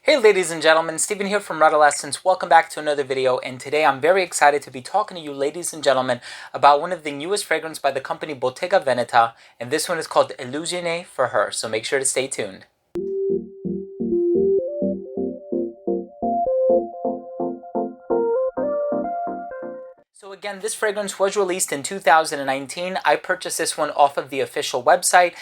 Hey ladies and gentlemen, Steven here from Redolessence. Welcome back to another video, and today I'm very excited to be talking to you ladies and gentlemen about one of the newest fragrances by the company Bottega Veneta, and this one is called Illusione for her, so make sure to stay tuned. So again, this fragrance was released in 2019. I purchased this one off of the official website.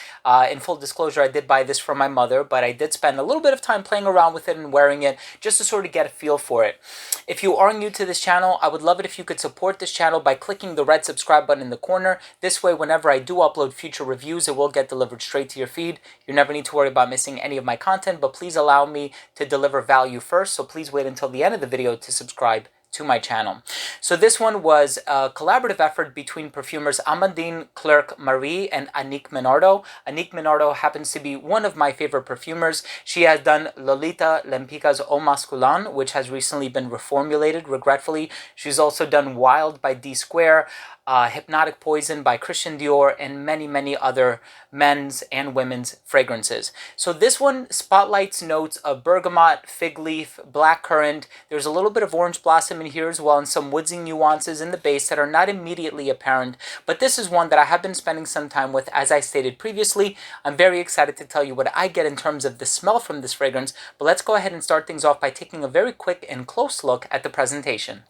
In full disclosure, I did buy this for my mother, but I did spend a little bit of time playing around with it and wearing it just to sort of get a feel for it. If you are new to this channel, I would love it if you could support this channel by clicking the red subscribe button in the corner. This way, whenever I do upload future reviews, it will get delivered straight to your feed. You never need to worry about missing any of my content, but please allow me to deliver value first, so please wait until the end of the video to subscribe to my channel. So this one was a collaborative effort between perfumers Amandine Clerc-Marie and Annick Menardo. Annick Menardo happens to be one of my favorite perfumers. She has done Lolita Lempica's Eau Masculin, which has recently been reformulated, regretfully. She's also done Wild by D Square, Hypnotic Poison by Christian Dior, and many other men's and women's fragrances. So this one spotlights notes of bergamot, fig leaf, blackcurrant. There's a little bit of orange blossom in here as well, and some woodsy nuances in the base that are not immediately apparent. But this is one that I have been spending some time with, as I stated previously. I'm very excited to tell you what I get in terms of the smell from this fragrance. But let's go ahead and start things off by taking a very quick and close look at the presentation.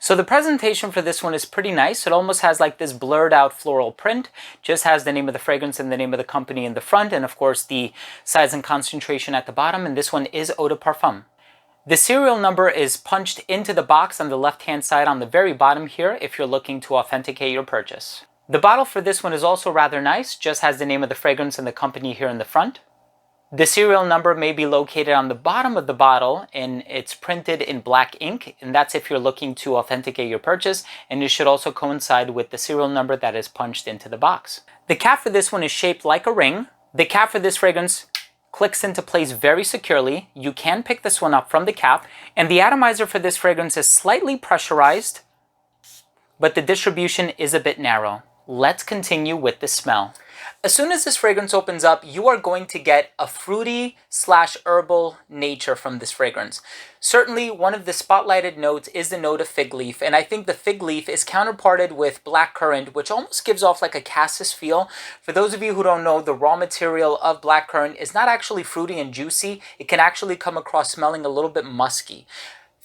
So the presentation for this one is pretty nice. It almost has like this blurred out floral print, just has the name of the fragrance and the name of the company in the front, and of course the size and concentration at the bottom, and this one is Eau de Parfum. The serial number is punched into the box on the left hand side on the very bottom here if you're looking to authenticate your purchase. The bottle for this one is also rather nice, just has the name of the fragrance and the company here in the front. The serial number may be located on the bottom of the bottle, and it's printed in black ink, and that's if you're looking to authenticate your purchase, and it should also coincide with the serial number that is punched into the box. The cap for this one is shaped like a ring. The cap for this fragrance clicks into place very securely. You can pick this one up from the cap, and the atomizer for this fragrance is slightly pressurized, but the distribution is a bit narrow. Let's continue with the smell. As soon as this fragrance opens up, you are going to get a fruity / herbal nature from this fragrance. Certainly, one of the spotlighted notes is the note of fig leaf, and I think the fig leaf is counterparted with blackcurrant, which almost gives off like a cassis feel. For those of you who don't know, the raw material of blackcurrant is not actually fruity and juicy. It can actually come across smelling a little bit musky.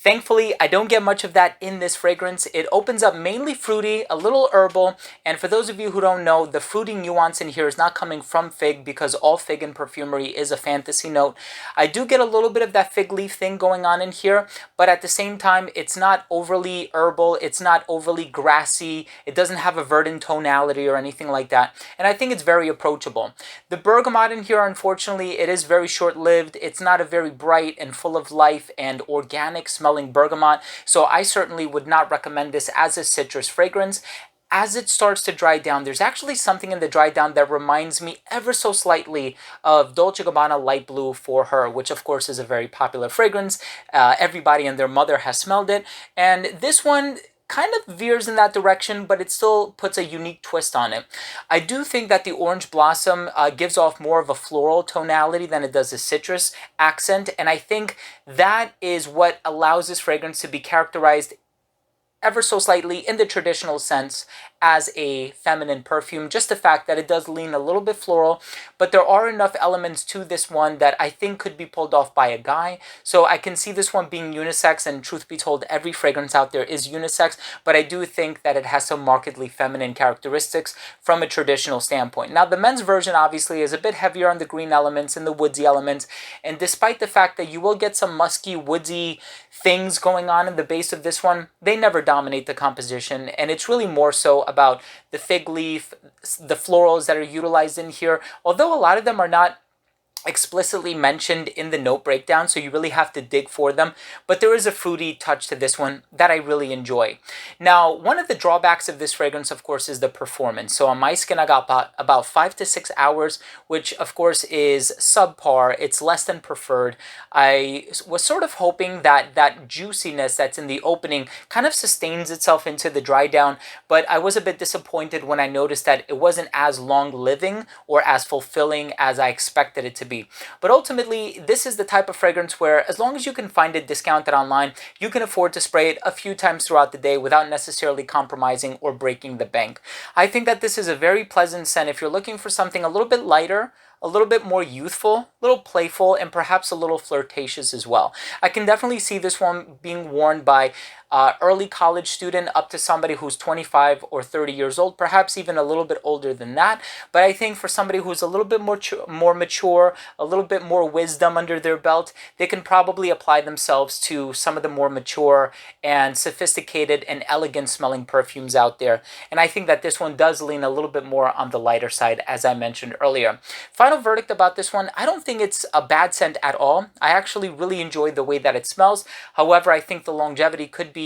Thankfully, I don't get much of that in this fragrance. It opens up mainly fruity, a little herbal, and for those of you who don't know, the fruity nuance in here is not coming from fig because all fig in perfumery is a fantasy note. I do get a little bit of that fig leaf thing going on in here, but at the same time, it's not overly herbal, it's not overly grassy, it doesn't have a verdant tonality or anything like that, and I think it's very approachable. The bergamot in here, unfortunately, it is very short-lived. It's not a very bright and full of life and organic smell bergamot, so I certainly would not recommend this as a citrus fragrance. As it starts to dry down, there's actually something in the dry down that reminds me ever so slightly of Dolce & Gabbana Light Blue for Her, which of course is a very popular fragrance. Everybody and their mother has smelled it, and this one kind of veers in that direction, but it still puts a unique twist on it. I do think that the orange blossom gives off more of a floral tonality than it does a citrus accent, and I think that is what allows this fragrance to be characterized ever so slightly in the traditional sense as a feminine perfume. Just the fact that it does lean a little bit floral, but there are enough elements to this one that I think could be pulled off by a guy. So I can see this one being unisex, and truth be told, every fragrance out there is unisex, but I do think that it has some markedly feminine characteristics from a traditional standpoint. Now, the men's version obviously is a bit heavier on the green elements and the woodsy elements, and despite the fact that you will get some musky, woodsy things going on in the base of this one, they never dominate the composition, and it's really more so about the fig leaf, the florals that are utilized in here, although a lot of them are not explicitly mentioned in the note breakdown, so you really have to dig for them, but there is a fruity touch to this one that I really enjoy. Now, one of the drawbacks of this fragrance, of course, is the performance. So on my skin, I got about 5 to 6 hours, which of course is subpar. It's less than preferred. I was sort of hoping that that juiciness that's in the opening kind of sustains itself into the dry down, but I was a bit disappointed when I noticed that it wasn't as long living or as fulfilling as I expected it to be. But ultimately, this is the type of fragrance where as long as you can find it discounted online, you can afford to spray it a few times throughout the day without necessarily compromising or breaking the bank. I think that this is a very pleasant scent if you're looking for something a little bit lighter, a little bit more youthful, a little playful, and perhaps a little flirtatious as well. I can definitely see this one being worn by early college student up to somebody who's 25 or 30 years old, perhaps even a little bit older than that. But I think for somebody who's a little bit more mature, a little bit more wisdom under their belt, they can probably apply themselves to some of the more mature and sophisticated and elegant smelling perfumes out there. And I think that this one does lean a little bit more on the lighter side, as I mentioned earlier. Final verdict about this one, I don't think it's a bad scent at all. I actually really enjoyed the way that it smells. However, I think the longevity could be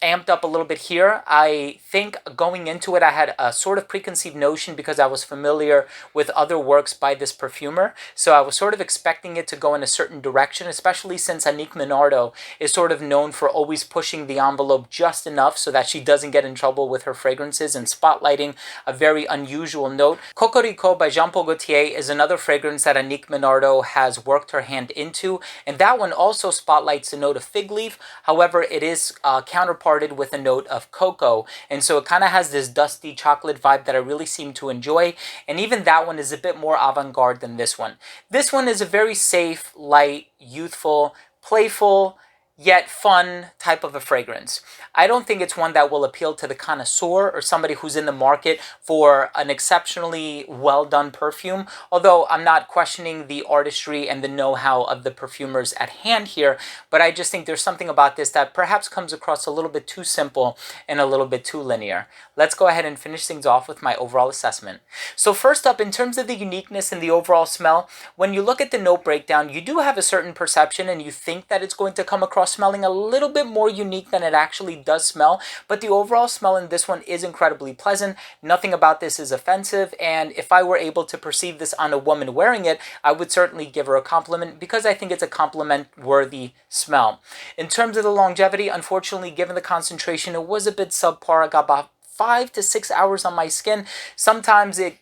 amped up a little bit here. I think going into it, I had a sort of preconceived notion because I was familiar with other works by this perfumer. So I was sort of expecting it to go in a certain direction, especially since Annick Minardo is sort of known for always pushing the envelope just enough so that she doesn't get in trouble with her fragrances and spotlighting a very unusual note. Cocorico by Jean Paul Gaultier is another fragrance that Annick Minardo has worked her hand into, and that one also spotlights a note of fig leaf. However, it is counterparted with a note of cocoa, and so it kind of has this dusty chocolate vibe that I really seem to enjoy. And even that one is a bit more avant-garde than this one. This one is a very safe, light, youthful, playful, yet fun type of a fragrance. I don't think it's one that will appeal to the connoisseur or somebody who's in the market for an exceptionally well done perfume, although I'm not questioning the artistry and the know-how of the perfumers at hand here, but I just think there's something about this that perhaps comes across a little bit too simple and a little bit too linear. Let's go ahead and finish things off with my overall assessment. So first up, in terms of the uniqueness and the overall smell, when you look at the note breakdown, you do have a certain perception and you think that it's going to come across smelling a little bit more unique than it actually does smell, but the overall smell in this one is incredibly pleasant. Nothing about this is offensive, and if I were able to perceive this on a woman wearing it, I would certainly give her a compliment because I think it's a compliment-worthy smell. In terms of the longevity, unfortunately, given the concentration, it was a bit subpar. I got about 5 to 6 hours on my skin. Sometimes it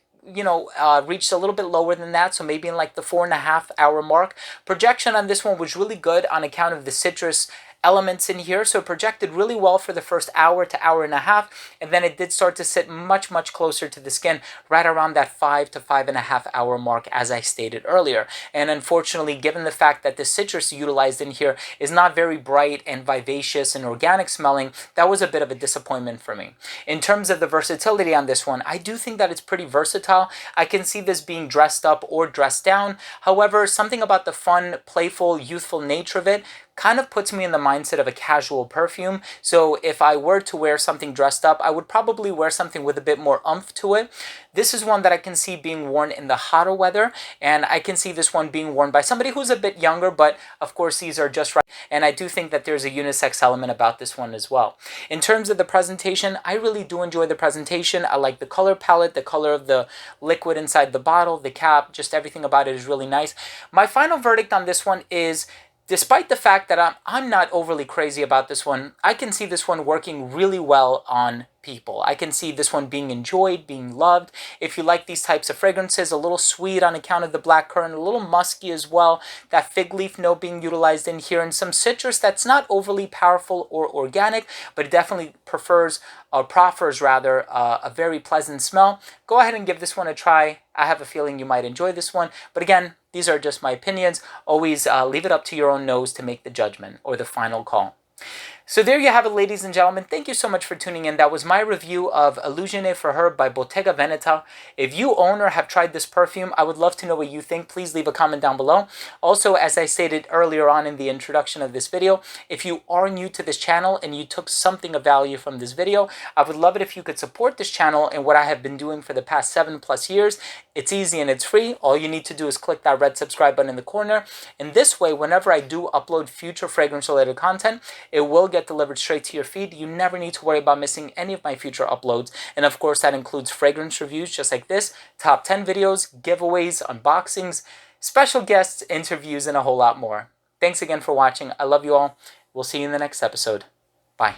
reached a little bit lower than that, so maybe in like the 4.5 hour mark. Projection on this one was really good on account of the citrus elements in here, so it projected really well for the first hour to hour and a half, and then it did start to sit much closer to the skin right around that 5 to 5.5 hour mark, as I stated earlier. And unfortunately, given the fact that the citrus utilized in here is not very bright and vivacious and organic smelling, that was a bit of a disappointment for me. In terms of the versatility on this one, I do think that it's pretty versatile. I can see this being dressed up or dressed down. However, something about the fun, playful, youthful nature of it kind of puts me in the mindset of a casual perfume. So if I were to wear something dressed up, I would probably wear something with a bit more oomph to it. This is one that I can see being worn in the hotter weather, and I can see this one being worn by somebody who's a bit younger, but of course these are just right. And I do think that there's a unisex element about this one as well. In terms of the presentation, I really do enjoy the presentation. I like the color palette, the color of the liquid inside the bottle, the cap, just everything about it is really nice. My final verdict on this one is, despite the fact that I'm not overly crazy about this one, I can see this one working really well on people. I can see this one being enjoyed, being loved. If you like these types of fragrances, a little sweet on account of the blackcurrant, a little musky as well, that fig leaf note being utilized in here, and some citrus that's not overly powerful or organic, but it definitely proffers a very pleasant smell. Go ahead and give this one a try. I have a feeling you might enjoy this one, but again, these are just my opinions. Always leave it up to your own nose to make the judgment or the final call. So there you have it, ladies and gentlemen. Thank you so much for tuning in. That was my review of Illusione for Her by Bottega Veneta. If you own or have tried this perfume, I would love to know what you think. Please leave a comment down below. Also, as I stated earlier on in the introduction of this video, if you are new to this channel and you took something of value from this video, I would love it if you could support this channel and what I have been doing for the past 7+ years. It's easy and it's free. All you need to do is click that red subscribe button in the corner. And this way, whenever I do upload future fragrance-related content, it will get delivered straight to your feed. You never need to worry about missing any of my future uploads. And of course, that includes fragrance reviews just like this, top 10 videos, giveaways, unboxings, special guests, interviews, and a whole lot more. Thanks again for watching. I love you all. We'll see you in the next episode. Bye.